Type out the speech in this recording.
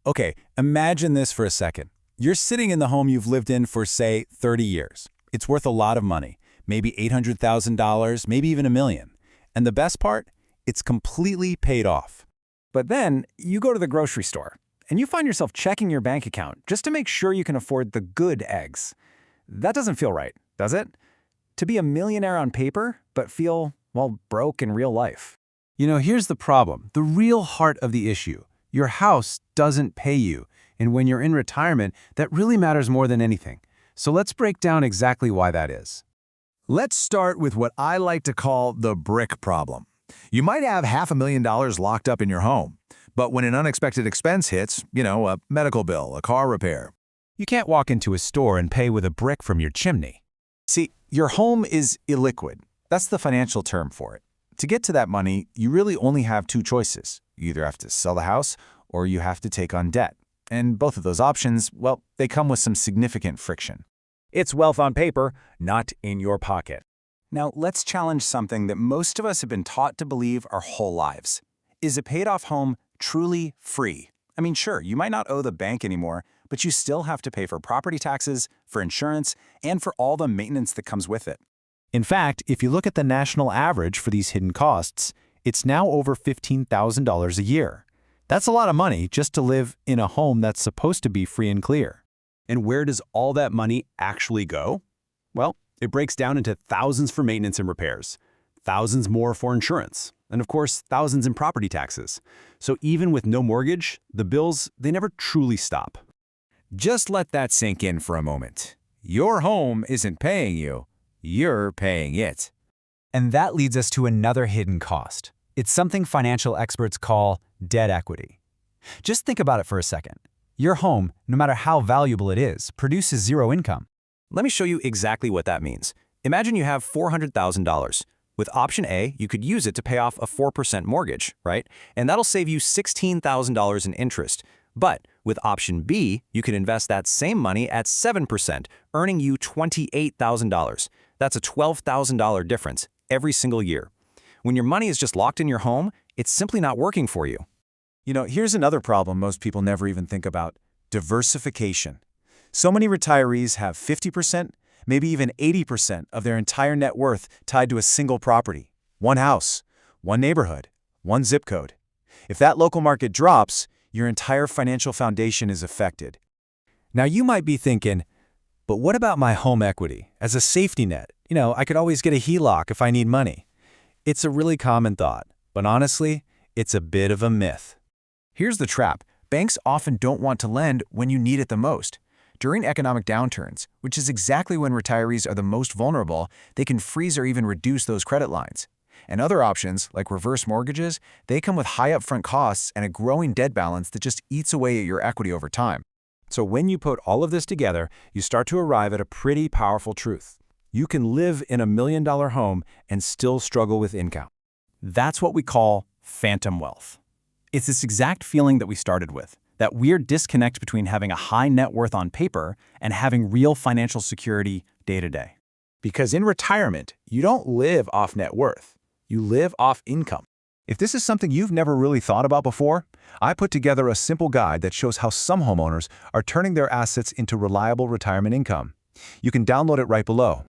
Okay, imagine this for a second. You're sitting in the home you've lived in for, say, 30 years. It's worth a lot of money, maybe $800,000, maybe even $1 million. And the best part? It's completely paid off. But then you go to the grocery store and you find yourself checking your bank account just to make sure you can afford the good eggs. That doesn't feel right, does it? To be a millionaire on paper, but feel, well, broke in real life. Here's the problem, the real heart of the issue. Your house doesn't pay you, and when you're in retirement, that really matters more than anything. So let's break down exactly why that is. Let's start with what I like to call the brick problem. You might have $500,000 locked up in your home, but when an unexpected expense hits, a medical bill, a car repair, You can't walk into a store and pay with a brick from your chimney. See, your home is illiquid. That's the financial term for it. To get to that money, you really only have two choices. You either have to sell the house or you have to take on debt. And both of those options, well, they come with some significant friction. It's wealth on paper, not in your pocket. Now, let's challenge something that most of us have been taught to believe our whole lives. Is a paid-off home truly free? I mean, sure, you might not owe the bank anymore, but you still have to pay for property taxes, for insurance, and for all the maintenance that comes with it. In fact, if you look at the national average for these hidden costs, it's now over $15,000 a year. That's a lot of money just to live in a home that's supposed to be free and clear. And where does all that money actually go? Well, it breaks down into thousands for maintenance and repairs, thousands more for insurance, and of course, thousands in property taxes. So even with no mortgage, the bills, they never truly stop. just let that sink in for a moment. Your home isn't paying you, you're paying it. And that leads us to another hidden cost. It's something financial experts call debt equity. Just think about it for a second. Your home, no matter how valuable it is, produces zero income. Let me show you exactly what that means. Imagine you have $400,000. With option A, you could use it to pay off a 4% mortgage, right? And that'll save you $16,000 in interest. But with option B, you could invest that same money at 7%, earning you $28,000. That's a $12,000 difference every single year. When your money is just locked in your home, it's simply not working for you. Here's another problem most people never even think about: diversification. So many retirees have 50%, maybe even 80% of their entire net worth tied to a single property, one house, one neighborhood, one zip code. If that local market drops, your entire financial foundation is affected. Now you might be thinking, but what about my home equity as a safety net? I could always get a HELOC if I need money. It's a really common thought, but honestly, it's a bit of a myth. Here's the trap. Banks often don't want to lend when you need it the most. During economic downturns, which is exactly when retirees are the most vulnerable, they can freeze or even reduce those credit lines. And other options, like reverse mortgages, they come with high upfront costs and a growing debt balance that just eats away at your equity over time. So when you put all of this together, you start to arrive at a pretty powerful truth. You can live in a $1 million home and still struggle with income. That's what we call phantom wealth. It's this exact feeling that we started with, that weird disconnect between having a high net worth on paper and having real financial security day to day. Because in retirement, you don't live off net worth. You live off income. If this is something you've never really thought about before, I put together a simple guide that shows how some homeowners are turning their assets into reliable retirement income. You can download it right below.